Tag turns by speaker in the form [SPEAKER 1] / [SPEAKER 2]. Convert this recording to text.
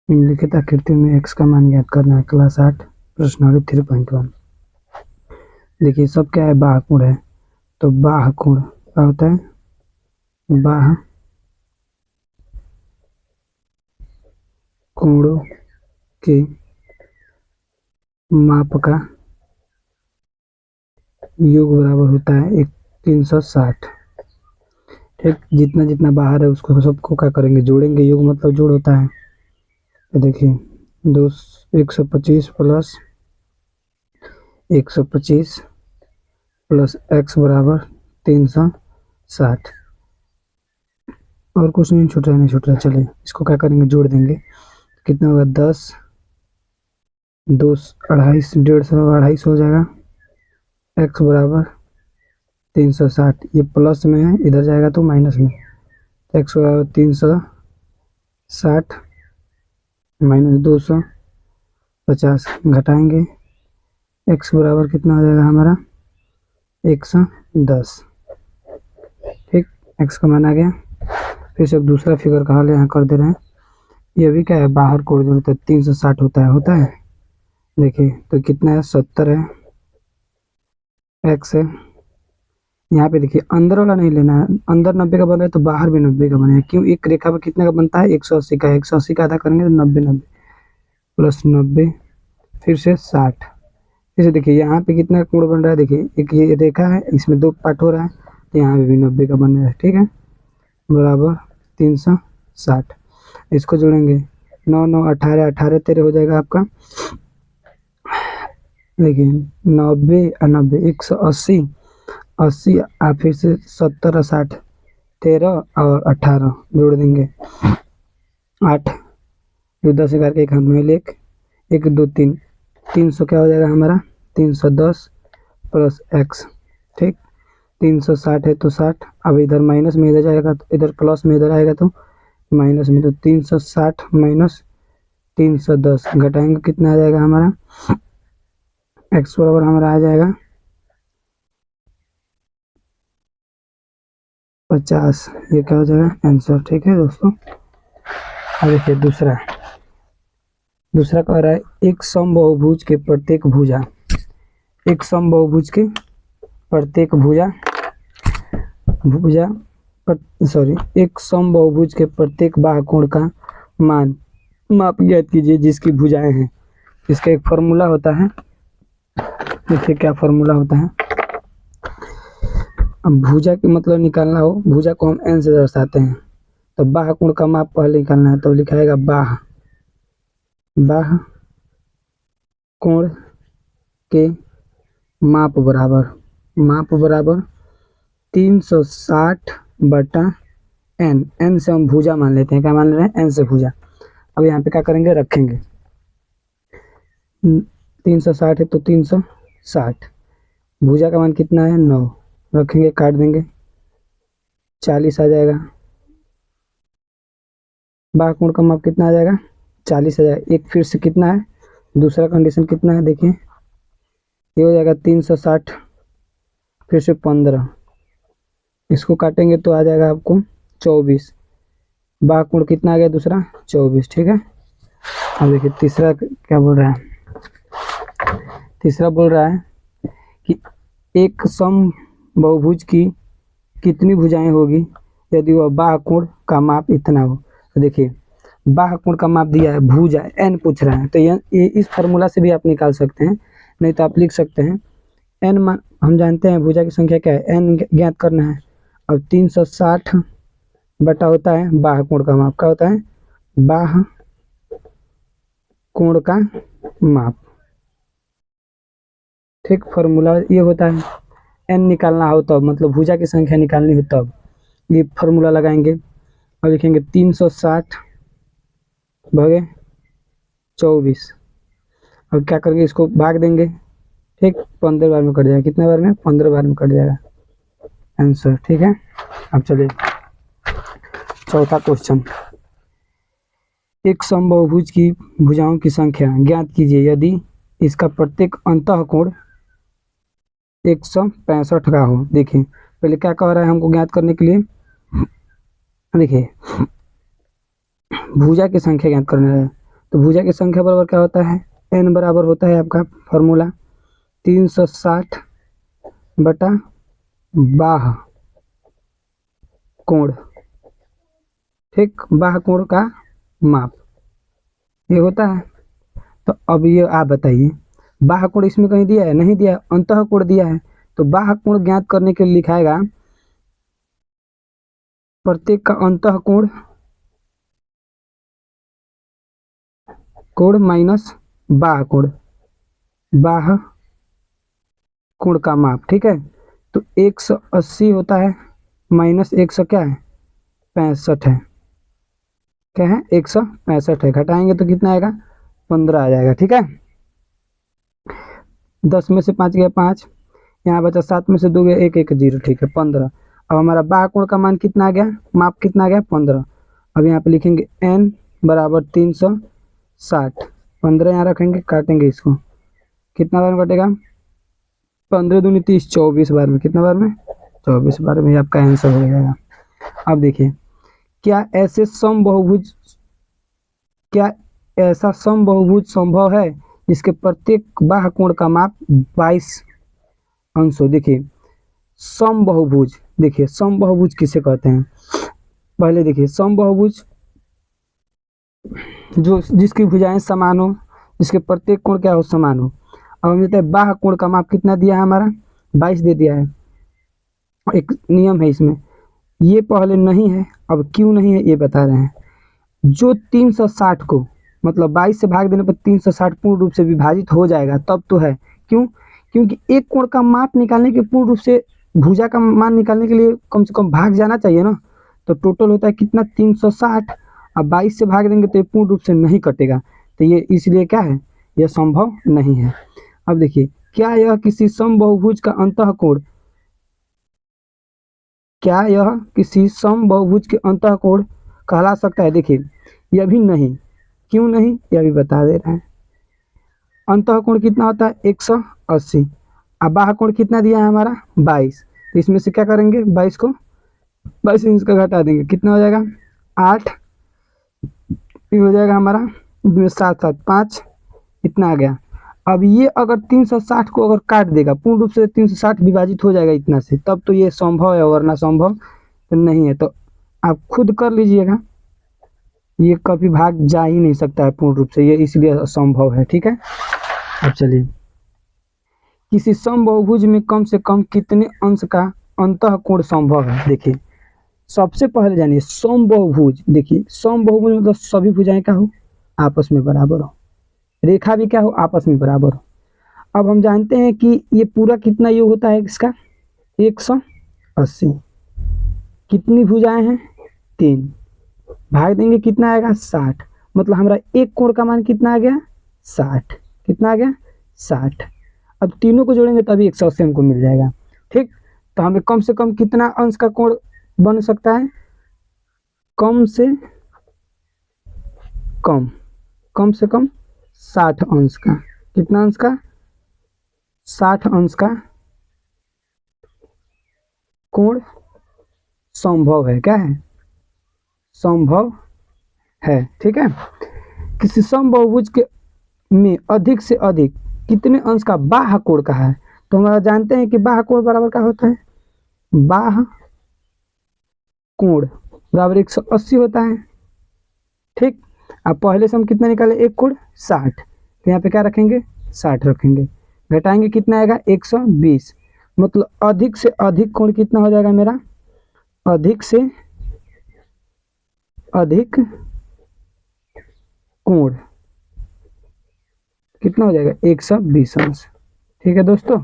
[SPEAKER 1] निम्नलिखित आकृति में x का मान ज्ञात करना है। क्लास 8 प्रश्नावली 3.1। देखिए सब क्या है, बाह्य कोण है, तो बाह्य कोण क्या होता है, बाह्य कोणों के माप का योग बराबर होता है 360। ठीक, जितना जितना बाहर है उसको सबको क्या करेंगे, जोड़ेंगे। योग मतलब जोड़ होता है। तो देखिए 125 प्लस 125 प्लस x बराबर 360। और कुछ नहीं छूट रहा, नहीं छूट रहा। चलिए इसको क्या करेंगे, जोड़ देंगे। कितना होगा, 10 2 250 150 हो जाएगा। x बराबर 360, ये प्लस में है, इधर जाएगा तो माइनस में। x बराबर 360 माइनस 250, घटाएंगे। x बराबर कितना हो जाएगा हमारा, 110। ठीक, x का मान आ गया। फिर से दूसरा फिगर का हल यहाँ कर दे रहे हैं। ये भी क्या है, बाहर कोण जो होता है 360 होता है। देखिए तो कितना है, 70 है, x है। यहाँ पे देखिए अंदर वाला नहीं लेना है, अंदर 90 का बन रहा है तो बाहर भी 90 का बनेगा। क्यों, एक रेखा पर कितने का बनता है, 180 का। 180 का आधा करेंगे तो 90 प्लस 90 फिर से 60। फिर से देखिए यहाँ पे कितना कोण बन रहा है, देखिए एक ये रेखा है, इसमें 2 पार्ट हो रहा है, तो यहाँ पे भी 90 का बन रहा है। ठीक है, बराबर 360। इसको जोड़ेंगे, 9 9 18 18 13 हो जाएगा आपका। देखिए 90 और 90 180 80 और फिर से 70 और 60 13 और 18 जोड़ देंगे 8 2 10 11 के एक हाथ में लेक 1 2 3 300 क्या हो जाएगा हमारा, 310 प्लस x। ठीक, 360 है तो 60, अब इधर माइनस में इधर जाएगा तो इधर प्लस में इधर आएगा तो माइनस में, तो 360 माइनस 310 घटाएंगे कितना आ जाएगा हमारा, x बराबर हमारा आ जाएगा 50। ये क्या हो जाएगा आंसर। ठीक है दोस्तों, अब देखिए दूसरा कह रहा है एक समबाहुभुज के प्रत्येक भुजा, एक समबाहुभुज के प्रत्येक एक समबाहुभुज के प्रत्येक बाह्य कोण का माप ज्ञात कीजिए जिसकी भुजाएं हैं। इसका एक फॉर्मूला होता है। देखिए क्या फॉर्मूला होता है। अब भुजा की मतलब निकालना हो, भुजा को हम n से दर्शाते हैं, तो बाह्य कोण का माप पहले निकालना है, तो लिखाएगा बाह्य कोण के माप बराबर 360 बटा n। n से हम भुजा मान लेते हैं, क्या मान ले रहे हैं, n से भुजा। अब यहाँ पे क्या करेंगे, रखेंगे 360 है तो 360, भुजा का मान कितना है 9, रखेंगे, काट देंगे, 40 आ जाएगा। बाह्य कोण का माप कितना आ जाएगा, 40 आ जाएगा। एक फिर से कितना है, दूसरा कंडीशन कितना है, देखिए ये हो जाएगा 360 फिर से 15, इसको काटेंगे तो आ जाएगा आपको 24। बाह्य कोण कितना आ गया दूसरा, 24। ठीक है, अब देखिए तीसरा क्या बोल रहा है। तीसरा बोल रहा है कि एक समबाहुभुज की कितनी भुजाएं होगी यदि वह बाह्य कोण का माप इतना हो। तो देखिए बाह्य कोण का माप दिया है, भुजा n पूछ रहा है, तो ये इस फार्मूला से भी आप निकाल सकते हैं, नहीं तो आप लिख सकते हैं n मान हम जानते हैं भुजा की संख्या क्या है, n ज्ञात करना है। अब 360 बटा होता है बाह्य कोण का माप, क्या होता है, बाह्य कोण का माप। ठीक, फॉर्मूला ये होता है, n निकालना हो तब, मतलब भुजा की संख्या निकालनी हो तब ये फॉर्मूला लगाएंगे और लिखेंगे 360 भागे 24। अब क्या करेंगे, इसको भाग देंगे। ठीक, 15 बार में कट जाएगा, कितने बार में, 15 बार में कट जाएगा आंसर। ठीक है, अब चलिए चौथा क्वेश्चन। एक समबाहुभुज की भुजाओं की संख्या ज्ञात कीजिए यदि इसका प्रत्येक अंतःकोण 165 का हो। देखिए पहले क्या कह रहा है हमको ज्ञात करने के लिए, देखिए भुजा की संख्या ज्ञात करना है, तो भुजा की संख्या बराबर क्या होता है, n बराबर होता है आपका फॉर्मूला 360 बटा बाह कोण, ठीक, बाह कोण का माप ये होता है। तो अब ये आप बताइए, बाह कोण इसमें कहीं दिया है, नहीं दिया है, अंतः कोण दिया है। तो बाह कोण ज्ञात करने के लिए लिखाएगा प्रत्येक का अंतः कोण कोण माइनस बाह कोण, बाह कोण का माप, ठीक है। तो 180 होता है माइनस 100 क्या है 65 है, क्या है 165 है, घटाएंगे तो कितना आएगा 15 आ जाएगा, ठीक है। 10 में से 5 गया 5, यहाँ बचा 7 में से 2 गया 1 1 0, ठीक है 15। अब हमारा बाह कोण का मान कितना आ गया, माप कितना आ गया 15। अब यहाँ पे लिखेंगे n बराबर 360, 15 यहाँ रखेंगे, काटेंगे इसको, कितना बार में कटेगा 15 दूनी 30, 24 बार में, कितना बार में 24 बार में आपका आंसर हो जाएगा। अब देखिए, क्या ऐसे समबहुभुज, क्या ऐसा समबहुभुज संभव है जिसके प्रत्येक बाह कोण का माप 22 अंश हो। देखिए समबहुभुज, देखिए समबहुभुज किसे कहते हैं, पहले देखिए समबहुभुज जो जिसकी भुजाएं समान हो, जिसके प्रत्येक कोण क्या हो समान हो। अब हम देते हैं बाह कोण का माप कितना दिया है हमारा 22 दे दिया है। एक नियम है इसमें, ये पहले नहीं है, अब क्यों नहीं है ये बता रहे हैं। जो 360 को मतलब 22 से भाग देने पर 360 पूर्ण रूप से विभाजित हो जाएगा तब तो है, क्यों, क्योंकि एक कोण का माप निकालने के पूर्ण रूप से भुजा का मान निकालने के लिए कम से कम भाग जाना चाहिए ना। तो टोटल होता है कितना 360, अब 22 से भाग देंगे तो ये पूर्ण रूप से नहीं कटेगा, तो ये इसलिए क्या है, यह संभव नहीं है। अब देखिए, क्या यह किसी समबहुभुज का अंतः कोण, क्या यह किसी समबहुभुज के अंतः कोण कहला सकता है। देखिए यह भी नहीं, क्यों नहीं यह भी बता दे रहे हैं। अंतः कोण कितना होता है 180, अब बाह्य कोण कितना दिया है हमारा 22, तो इसमें से क्या करेंगे 22 को 22 इंच का घटा देंगे, कितना हो जाएगा 8, ये हो जाएगा हमारा इसमें 7 7 5, इतना आ गया। अब ये अगर 360 को अगर काट देगा पूर्ण रूप से 360 विभाजित हो जाएगा इतना से, तब तो ये संभव है, वरना संभव तो नहीं है। तो आप खुद कर लीजिएगा, ये कभी भाग जा ही नहीं सकता है पूर्ण रूप से, ये इसलिए असंभव है, ठीक है। अब चलिए, किसी समबहुभुज में कम से कम कितने अंश का अंतः कोण संभव है। देखिए सबसे पहले जानिए समबहुभुज, देखिए समबहुभुज मतलब सभी भुजाएं क्या हो आपस में बराबर हो, रेखा भी क्या हो आपस में बराबर हो। अब हम जानते हैं कि ये पूरा कितना योग होता है इसका 180, कितनी भुजाएं हैं 3, भाग देंगे कितना आएगा 60, मतलब हमारा एक कोण का मान कितना आ गया 60, कितना आ गया 60। अब तीनों को जोड़ेंगे तभी 180 हमको मिल जाएगा, ठीक। तो हमें कम से कम कितना अंश का कोण बन सकता है, कम से कम 60 अंश का, कितना अंश का 60 अंश का कोण संभव है, क्या है संभव है, ठीक है। किसी समबहुभुज के में अधिक से अधिक कितने अंश का बाह्य कोण का है, तो हमारा जानते हैं कि बाह्य कोण बराबर क्या होता है, बाह्य कोण बराबर 180 होता है, ठीक। अब पहले से हम कितना निकाले एक कोण 60, तो यहाँ पे क्या रखेंगे 60 रखेंगे, घटाएंगे कितना आएगा 120, मतलब अधिक से अधिक कोण कितना हो जाएगा मेरा, अधिक से अधिक कोण कितना हो जाएगा 120 अंश, ठीक है दोस्तों।